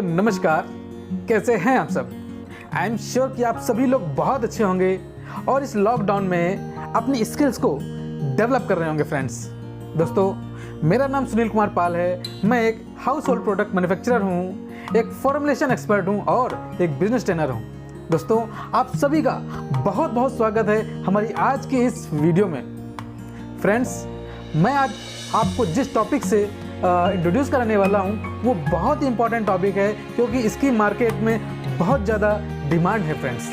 Hello नमस्कार, कैसे हैं आप सब। आई एम श्योर कि आप सभी लोग बहुत अच्छे होंगे और इस लॉकडाउन में अपनी स्किल्स को डेवलप कर रहे होंगे फ्रेंड्स। दोस्तों, मेरा नाम सुनील कुमार पाल है। मैं एक हाउस होल्ड प्रोडक्ट मैन्युफैक्चरर हूँ, एक फॉर्मुलेशन एक्सपर्ट हूँ और एक बिजनेस ट्रेनर हूँ। दोस्तों, आप सभी का बहुत बहुत स्वागत है हमारी आज की इस वीडियो में। फ्रेंड्स, मैं आज आपको जिस टॉपिक से इंट्रोड्यूस कराने वाला हूँ वो बहुत ही इंपॉर्टेंट टॉपिक है, क्योंकि इसकी मार्केट में बहुत ज़्यादा डिमांड है फ्रेंड्स।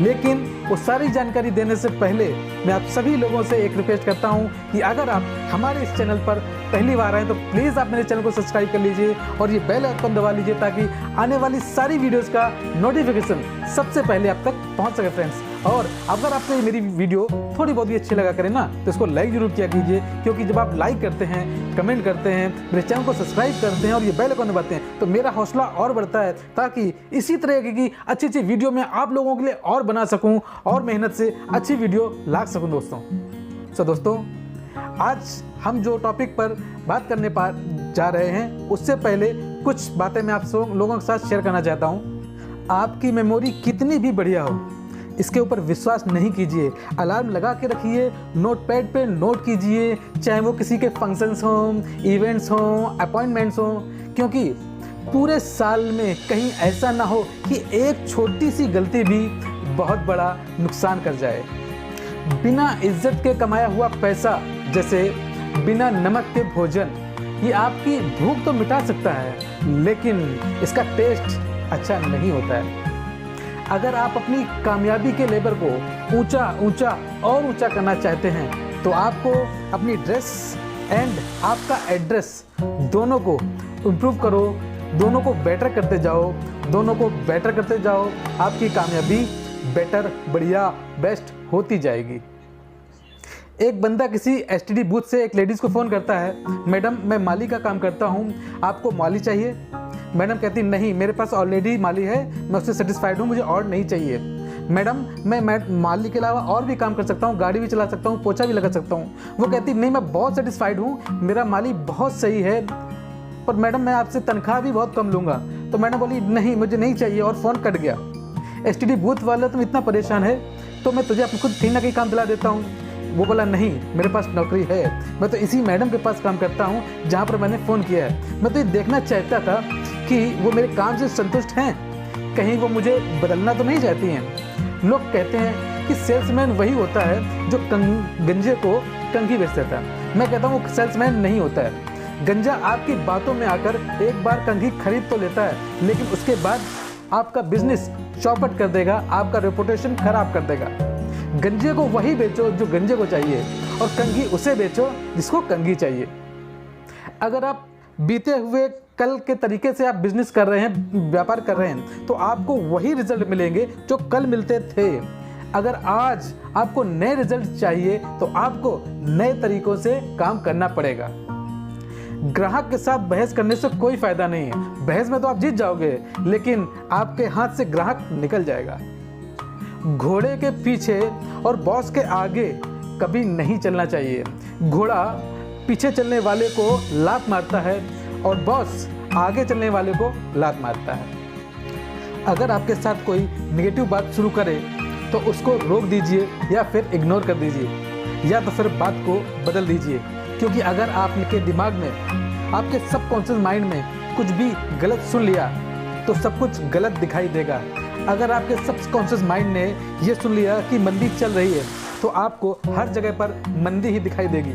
लेकिन वो सारी जानकारी देने से पहले मैं आप सभी लोगों से एक रिक्वेस्ट करता हूँ कि अगर आप हमारे इस चैनल पर पहली बार आए तो प्लीज़ आप मेरे चैनल को सब्सक्राइब कर लीजिए और ये बेल आइकन दबा लीजिए, ताकि आने वाली सारी वीडियोस का नोटिफिकेशन सबसे पहले आप तक पहुंच सके फ्रेंड्स। और अगर आपको ये मेरी वीडियो थोड़ी बहुत भी अच्छी लगा करे ना, तो इसको लाइक जरूर किया कीजिए, क्योंकि जब आप लाइक करते हैं, कमेंट करते हैं, मेरे चैनल को सब्सक्राइब करते हैं और ये बेल आइकन दबाते हैं, तो मेरा हौसला और बढ़ता है, ताकि इसी तरह की अच्छी अच्छी वीडियो मैं आप लोगों के लिए और बना सकूँ और मेहनत से अच्छी वीडियो ला सकूँ दोस्तों। दोस्तों, आज हम जो टॉपिक पर बात करने जा रहे हैं, उससे पहले कुछ बातें मैं आप सब लोगों के साथ शेयर करना चाहता हूँ। आपकी मेमोरी कितनी भी बढ़िया हो, इसके ऊपर विश्वास नहीं कीजिए। अलार्म लगा के रखिए, नोटपैड पे नोट कीजिए, चाहे वो किसी के फंक्शंस हों, इवेंट्स हों, अपॉइंटमेंट्स हों, क्योंकि पूरे साल में कहीं ऐसा ना हो कि एक छोटी सी गलती भी बहुत बड़ा नुकसान कर जाए। बिना इज्जत के कमाया हुआ पैसा, जैसे बिना नमक के भोजन, ये आपकी भूख तो मिटा सकता है, लेकिन इसका टेस्ट अच्छा नहीं होता है। अगर आप अपनी कामयाबी के लेवल को ऊंचा ऊंचा और ऊंचा करना चाहते हैं, तो आपको अपनी ड्रेस एंड आपका एड्रेस दोनों को इम्प्रूव करो, दोनों को बेटर करते जाओ, दोनों को बेटर करते जाओ। आपकी कामयाबी बेटर, बढ़िया, बेस्ट होती जाएगी। एक बंदा किसी एसटीडी बूथ से एक लेडीज़ को फ़ोन करता है, मैडम मैं माली का काम करता हूँ, आपको माली चाहिए? मैडम कहती नहीं, मेरे पास ऑलरेडी माली है, मैं उससे सेटिस्फाइड हूँ, मुझे और नहीं चाहिए। मैडम मैं माली के अलावा और भी काम कर सकता हूँ, गाड़ी भी चला सकता हूँ, पोछा भी लगा सकता हूँ। वो कहती नहीं, मैं बहुत सेटिस्फाइड हूँ, मेरा माली बहुत सही है, पर मैडम मैं आपसे तनख्वाह भी बहुत कम लूँगा। तो मैडम बोली नहीं, मुझे नहीं चाहिए, और फ़ोन कट गया। एसटीडी बूथ वाला तुम इतना परेशान है तो मैं तुझे अपने खुद कहीं ना कहीं काम दिला देता हूँ। वो बोला नहीं, मेरे पास नौकरी है, मैं तो इसी मैडम के पास काम करता हूँ जहाँ पर मैंने फ़ोन किया है। मैं तो ये देखना चाहता था कि वो मेरे काम से संतुष्ट हैं, कहीं वो मुझे बदलना तो नहीं चाहती हैं। लोग कहते हैं कि सेल्समैन वही होता है जो गंजे को कंघी बेच देता है। मैं कहता हूँ वो सेल्समैन नहीं होता है। गंजा आपकी बातों में आकर एक बार कंघी खरीद तो लेता है, लेकिन उसके बाद आपका बिजनेस चौपट कर देगा, आपका रेपुटेशन खराब कर देगा। गंजे को वही बेचो जो गंजे को चाहिए, और कंघी उसे बेचो जिसको कंघी चाहिए। अगर आप बीते हुए कल के तरीके से आप बिजनेस कर रहे हैं, व्यापार कर रहे हैं, तो आपको वही रिजल्ट मिलेंगे जो कल मिलते थे। अगर आज आपको नए रिजल्ट चाहिए तो आपको नए तरीकों से काम करना पड़ेगा। ग्राहक के साथ बहस करने से कोई फायदा नहीं है। बहस में तो आप जीत जाओगे, लेकिन आपके हाथ से ग्राहक निकल जाएगा। घोड़े के पीछे और बॉस के आगे कभी नहीं चलना चाहिए। घोड़ा पीछे चलने वाले को लात मारता है और बॉस आगे चलने वाले को लात मारता है। अगर आपके साथ कोई नेगेटिव बात शुरू करे तो उसको रोक दीजिए, या फिर इग्नोर कर दीजिए, या तो फिर बात को बदल दीजिए। क्योंकि अगर आपके दिमाग में, आपके सबकॉन्शियस माइंड में कुछ भी गलत सुन लिया तो सब कुछ गलत दिखाई देगा। अगर आपके सबकॉन्शियस माइंड ने ये सुन लिया कि मंदी चल रही है, तो आपको हर जगह पर मंदी ही दिखाई देगी।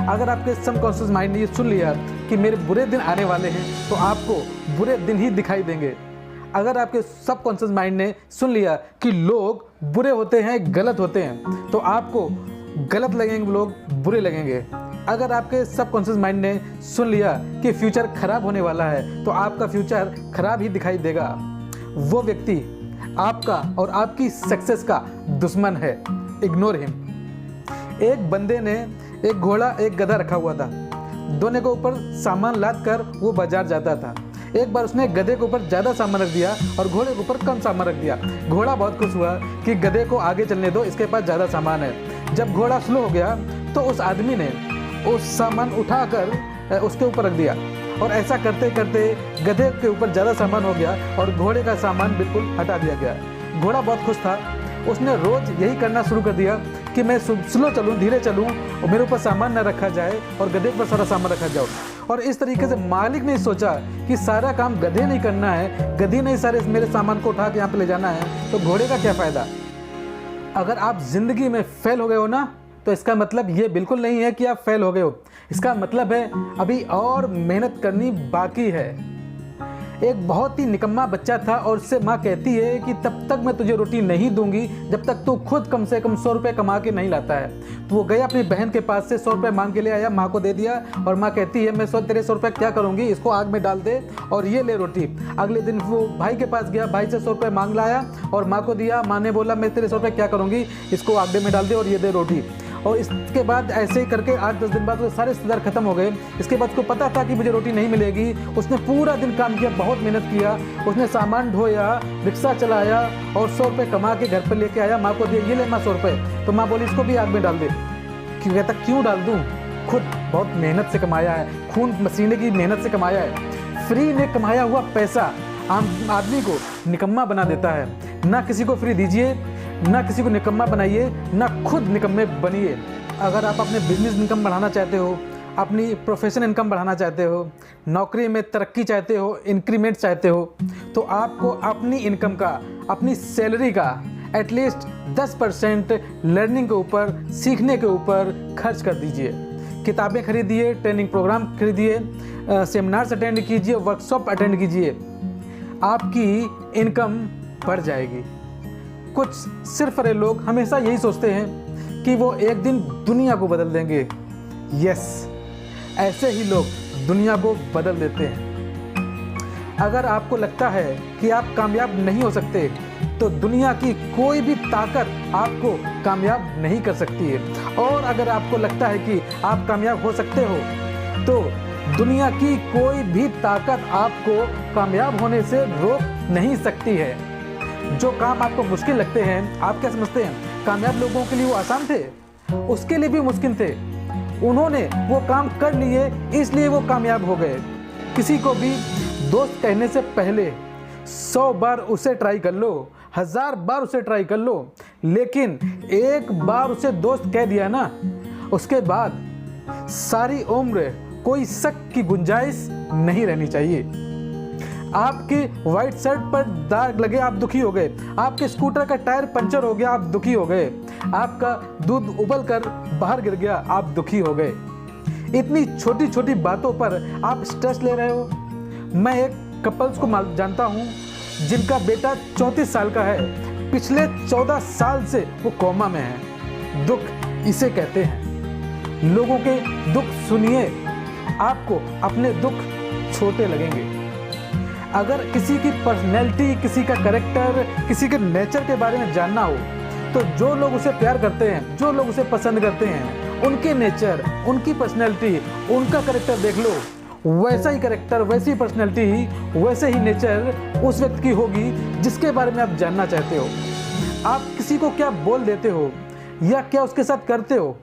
अगर आपके सबकॉन्शियस माइंड ने ये सुन लिया कि मेरे बुरे दिन आने वाले हैं, तो आपको बुरे दिन ही दिखाई देंगे। अगर आपके सबकॉन्शियस माइंड ने सुन लिया कि लोग बुरे होते हैं, गलत होते हैं, तो आपको गलत लगेंगे, लोग बुरे लगेंगे। अगर आपके सबकॉन्शियस माइंड ने सुन लिया कि फ्यूचर खराब होने वाला है, तो आपका फ्यूचर खराब ही दिखाई देगा। वो व्यक्ति आपका और आपकी सक्सेस का दुश्मन है। Ignore him. एक बंदे ने एक घोड़ा, एक गधा रखा हुआ था। दोनों के ऊपर सामान लाद कर वो बाजार जाता था। एक बार उसने गधे के ऊपर ज़्यादा सामान रख दिया और घोड़े के ऊपर कम सामान रख दिया। घोड़ा बहुत खुश हुआ कि गधे को आगे चलने दो, इसके पास ज़्यादा सामान है। जब घोड़ा स्लो हो गया तो उस आदमी ने उस सामान उठाकर उसके ऊपर रख दिया और ऐसा करते करते गधे के ऊपर ज़्यादा सामान हो गया और घोड़े का सामान बिल्कुल हटा दिया गया। घोड़ा बहुत खुश था, उसने रोज़ यही करना शुरू कर दिया कि मैं स्लो चलूँ, धीरे चलूँ और मेरे ऊपर सामान न रखा जाए और गधे पर सारा सामान रखा जाओ। और इस तरीके से मालिक ने सोचा कि सारा काम गधे नहीं करना है, गधी नहीं सारे मेरे सामान को उठा के यहाँ पे ले जाना है, तो घोड़े का क्या फ़ायदा। अगर आप ज़िंदगी में फेल हो गए हो ना, तो इसका मतलब ये बिल्कुल नहीं है कि आप फेल हो गए हो। इसका मतलब है अभी और मेहनत करनी बाकी है। एक बहुत ही निकम्मा बच्चा था और उससे माँ कहती है कि तब तक मैं तुझे रोटी नहीं दूंगी जब तक तू खुद कम से कम 100 रुपये कमा के नहीं लाता है। तो वो गया अपनी बहन के पास से 100 रुपये मांग के ले आया, माँ को दे दिया और माँ कहती है मैं तेरे 100 रुपये क्या करूँगी, इसको आग में डाल दे और ये ले रोटी। अगले दिन वो भाई के पास गया, भाई से 100 रुपये मांग लाया और माँ को दिया। माँ ने बोला मैं तेरे 100 रुपये क्या करूँगी, इसको आग में डाल दे और ये दे रोटी। और इसके बाद ऐसे ही करके 8-10 दिन बाद वो सारे रिश्तेदार खत्म हो गए। इसके बाद उसको पता था कि मुझे रोटी नहीं मिलेगी। उसने पूरा दिन काम किया, बहुत मेहनत किया, उसने सामान ढोया, रिक्शा चलाया और 100 रुपये कमा के घर पर लेके आया, माँ को दिया, ये ले माँ 100 रुपये। तो माँ बोली इसको भी आग में डाल दे। क्यों कहता क्यों डाल दूँ, खुद बहुत मेहनत से कमाया है, खून पसीने की मेहनत से कमाया है। फ्री में कमाया हुआ पैसा आम आदमी को निकम्मा बना देता है। ना किसी को फ्री दीजिए, ना किसी को निकम्मा बनाइए, ना खुद निकम्मे बनिए। अगर आप अपने बिजनेस इनकम बढ़ाना चाहते हो, अपनी प्रोफेशन इनकम बढ़ाना चाहते हो, नौकरी में तरक्की चाहते हो, इंक्रीमेंट चाहते हो, तो आपको अपनी इनकम का, अपनी सैलरी का एटलीस्ट 10% लर्निंग के ऊपर, सीखने के ऊपर खर्च कर दीजिए। किताबें खरीदिए, ट्रेनिंग प्रोग्राम खरीदिए, सेमिनार्स अटेंड कीजिए, वर्कशॉप अटेंड कीजिए, आपकी इनकम बढ़ जाएगी। कुछ सिर्फ अरे लोग हमेशा यही सोचते हैं कि वो एक दिन दुनिया को बदल देंगे। यस, ऐसे ही लोग दुनिया को बदल देते हैं। अगर आपको लगता है कि आप कामयाब नहीं हो सकते, तो दुनिया की कोई भी ताकत आपको कामयाब नहीं कर सकती है। और अगर आपको लगता है कि आप कामयाब हो सकते हो, तो दुनिया की कोई भी ताकत आपको कामयाब होने से रोक नहीं सकती है। जो काम आपको मुश्किल लगते हैं, आप क्या समझते हैं कामयाब लोगों के लिए वो आसान थे? उसके लिए भी मुश्किल थे। उन्होंने वो काम कर लिए, इसलिए वो कामयाब हो गए। किसी को भी दोस्त कहने से पहले 100 बार उसे ट्राई कर लो, 1000 बार उसे ट्राई कर लो, लेकिन एक बार उसे दोस्त कह दिया ना, उसके बाद सारी उम्र कोई शक की गुंजाइश नहीं रहनी चाहिए। आपके व्हाइट शर्ट पर दाग लगे, आप दुखी हो गए। आपके स्कूटर का टायर पंचर हो गया, आप दुखी हो गए। आपका दूध उबल कर बाहर गिर गया, आप दुखी हो गए। इतनी छोटी छोटी बातों पर आप स्ट्रेस ले रहे हो। मैं एक कपल्स को जानता हूँ जिनका बेटा 34 साल का है, पिछले 14 साल से वो कोमा में है। दुख इसे कहते हैं। लोगों के दुख सुनिए, आपको अपने दुख छोटे लगेंगे। अगर किसी की पर्सनैलिटी, किसी का कैरेक्टर, किसी के नेचर के बारे में जानना हो, तो जो लोग उसे प्यार करते हैं, जो लोग उसे पसंद करते हैं, उनके नेचर, उनकी पर्सनैलिटी, उनका कैरेक्टर देख लो। वैसा ही कैरेक्टर, वैसी पर्सनैलिटी, वैसे ही नेचर उस व्यक्ति की होगी जिसके बारे में आप जानना चाहते हो। आप किसी को क्या बोल देते हो या क्या उसके साथ करते हो,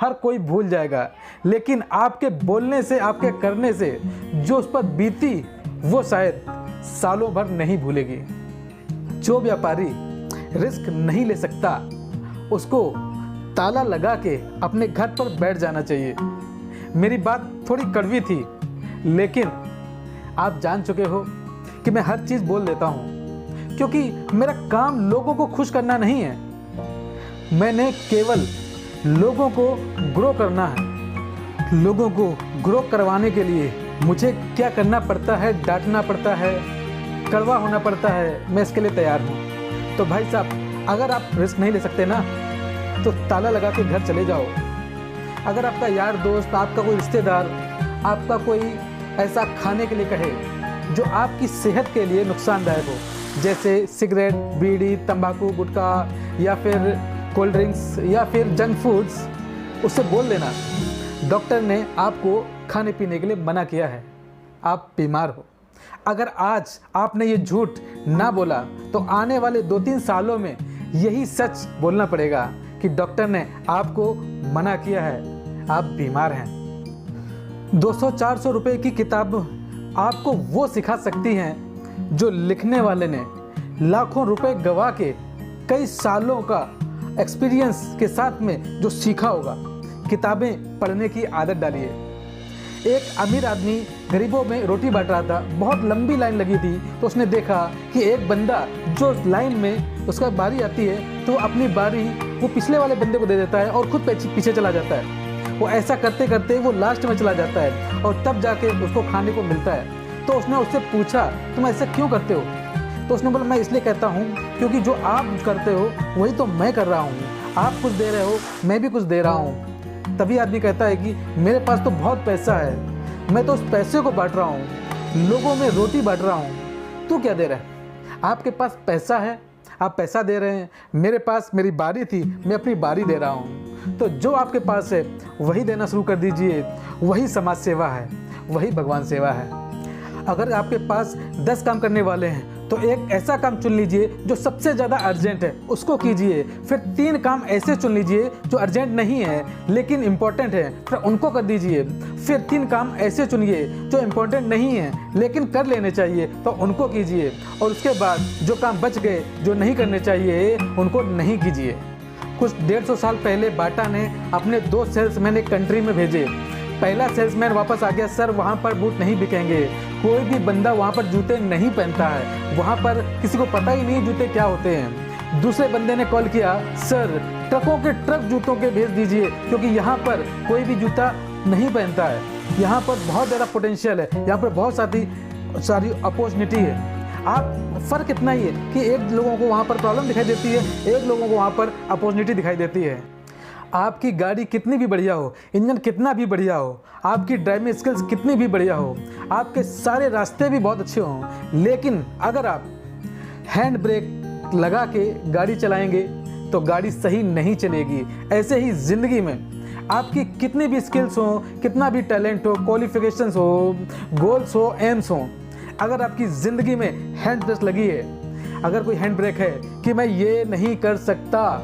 हर कोई भूल जाएगा, लेकिन आपके बोलने से, आपके करने से जो उस पर बीती, वो शायद सालों भर नहीं भूलेगी। जो व्यापारी रिस्क नहीं ले सकता, उसको ताला लगा के अपने घर पर बैठ जाना चाहिए। मेरी बात थोड़ी कड़वी थी, लेकिन आप जान चुके हो कि मैं हर चीज़ बोल देता हूँ, क्योंकि मेरा काम लोगों को खुश करना नहीं है। मैंने केवल लोगों को ग्रो करना है। लोगों को ग्रो करवाने के लिए मुझे क्या करना पड़ता है, डांटना पड़ता है, कड़वा होना पड़ता है, मैं इसके लिए तैयार हूँ। तो भाई साहब, अगर आप रिस्क नहीं ले सकते ना, तो ताला लगा के घर चले जाओ। अगर आपका यार दोस्त, आपका कोई रिश्तेदार, आपका कोई ऐसा खाने के लिए कहे जो आपकी सेहत के लिए नुकसानदायक हो, जैसे सिगरेट, बीड़ी, तंबाकू, गुटखा या फिर कोल्ड ड्रिंक्स या फिर जंक फूड्स, उससे बोल देना डॉक्टर ने आपको खाने पीने के लिए मना किया है, आप बीमार हो। अगर आज आपने ये झूठ ना बोला, तो आने वाले 2-3 सालों में यही सच बोलना पड़ेगा कि डॉक्टर ने आपको मना किया है, आप बीमार हैं। 200-400 रुपए की किताब आपको वो सिखा सकती हैं जो लिखने वाले ने लाखों रुपए गवा के कई सालों का एक्सपीरियंस के साथ में जो सीखा होगा। किताबें पढ़ने की आदत डालिए। एक अमीर आदमी गरीबों में रोटी बांट रहा था, बहुत लंबी लाइन लगी थी, तो उसने देखा कि एक बंदा जो लाइन में उसका बारी आती है तो अपनी बारी वो पिछले वाले बंदे को दे देता है और खुद पीछे चला जाता है। वो ऐसा करते करते वो लास्ट में चला जाता है और तब जाके उसको खाने को मिलता है। तो उसने उससे पूछा, तुम ऐसा क्यों करते हो? तो उसने बोला, मैं इसलिए कहता हूँ क्योंकि जो आप करते हो वही तो मैं कर रहा हूँ। आप कुछ दे रहे हो, मैं भी कुछ दे रहा हूँ। तभी आदमी कहता है कि मेरे पास तो बहुत पैसा है, मैं तो उस पैसे को बांट रहा हूँ, लोगों में रोटी बांट रहा हूँ। तू क्या दे रहा है? आपके पास पैसा है, आप पैसा दे रहे हैं। मेरे पास मेरी बारी थी, मैं अपनी बारी दे रहा हूँ। तो जो आपके पास है वही देना शुरू कर दीजिए। वही समाज सेवा है, वही भगवान सेवा है। अगर आपके पास 10 काम करने वाले हैं तो एक ऐसा काम चुन लीजिए जो सबसे ज़्यादा अर्जेंट है, उसको कीजिए। फिर 3 काम ऐसे चुन लीजिए जो अर्जेंट नहीं है लेकिन इम्पोर्टेंट है, फिर उनको कर दीजिए। फिर 3 काम ऐसे चुनिए जो इम्पोर्टेंट नहीं है लेकिन कर लेने चाहिए, तो उनको कीजिए। और उसके बाद जो काम बच गए, जो नहीं करने चाहिए, उनको नहीं कीजिए। कुछ 150 साल पहले बाटा ने अपने 2 सेल्समैन एक कंट्री में भेजे। पहला सेल्समैन वापस आ गया, सर वहाँ पर बूट नहीं बिकेंगे, कोई भी बंदा वहाँ पर जूते नहीं पहनता है, वहाँ पर किसी को पता ही नहीं जूते क्या होते हैं। दूसरे बंदे ने कॉल किया, सर ट्रकों के ट्रक जूतों के भेज दीजिए क्योंकि यहाँ पर कोई भी जूता नहीं पहनता है, यहाँ पर बहुत ज़्यादा पोटेंशियल है, यहाँ पर बहुत सारी अपॉर्चुनिटी है। आप फ़र्क इतना ही है कि एक लोगों को वहाँ पर प्रॉब्लम दिखाई देती है, एक लोगों को वहाँ पर अपॉर्चुनिटी दिखाई देती है। आपकी गाड़ी कितनी भी बढ़िया हो, इंजन कितना भी बढ़िया हो, आपकी ड्राइविंग स्किल्स कितनी भी बढ़िया हो, आपके सारे रास्ते भी बहुत अच्छे हों, लेकिन अगर आप हैंड ब्रेक लगा के गाड़ी चलाएंगे तो गाड़ी सही नहीं चलेगी। ऐसे ही ज़िंदगी में आपकी कितनी भी स्किल्स हो, कितना भी टैलेंट हो, क्वालिफिकेशंस हो, गोल्स हो, एम्स हो, अगर आपकी ज़िंदगी में हैंड ब्रेक लगी है, अगर कोई हैंड ब्रेक है कि मैं ये नहीं कर सकता,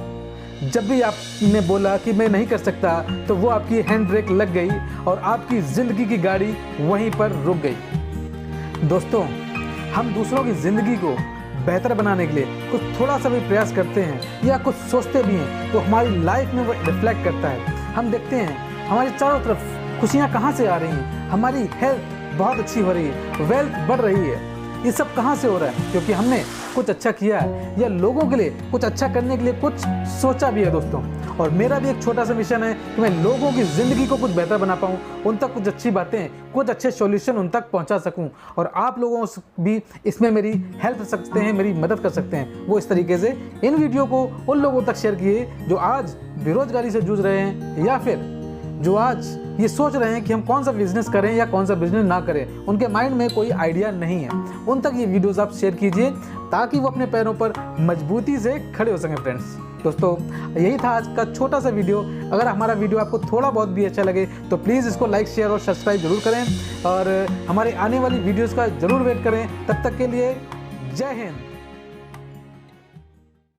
जब भी आपने बोला कि मैं नहीं कर सकता तो वो आपकी हैंड ब्रेक लग गई और आपकी ज़िंदगी की गाड़ी वहीं पर रुक गई। दोस्तों, हम दूसरों की ज़िंदगी को बेहतर बनाने के लिए कुछ थोड़ा सा भी प्रयास करते हैं या कुछ सोचते भी हैं तो हमारी लाइफ में वो रिफ्लेक्ट करता है। हम देखते हैं हमारी चारों तरफ खुशियाँ कहाँ से आ रही हैं, हमारी हेल्थ बहुत अच्छी हो रही है, वेल्थ बढ़ रही है। ये सब कहाँ से हो रहा है? क्योंकि हमने कुछ अच्छा किया है या लोगों के लिए कुछ अच्छा करने के लिए कुछ सोचा भी है दोस्तों। और मेरा भी एक छोटा सा मिशन है कि मैं लोगों की ज़िंदगी को कुछ बेहतर बना पाऊँ, उन तक कुछ अच्छी बातें, कुछ अच्छे सॉल्यूशन उन तक पहुँचा सकूँ। और आप लोगों भी इसमें मेरी हेल्प कर सकते हैं, मेरी मदद कर सकते हैं। वो इस तरीके से इन वीडियो को उन लोगों तक शेयर किए जो आज बेरोजगारी से जूझ रहे हैं या फिर जो आज ये सोच रहे हैं कि हम कौन सा बिजनेस करें या कौन सा बिजनेस ना करें, उनके माइंड में कोई आइडिया नहीं है। उन तक ये वीडियोस आप शेयर कीजिए ताकि वो अपने पैरों पर मजबूती से खड़े हो सकें। फ्रेंड्स, दोस्तों, यही था आज का छोटा सा वीडियो। अगर हमारा वीडियो आपको थोड़ा बहुत भी अच्छा लगे तो प्लीज़ इसको लाइक, शेयर और सब्सक्राइब जरूर करें और हमारे आने वाली वीडियोज़ का ज़रूर वेट करें। तब तक के लिए जय हिंद।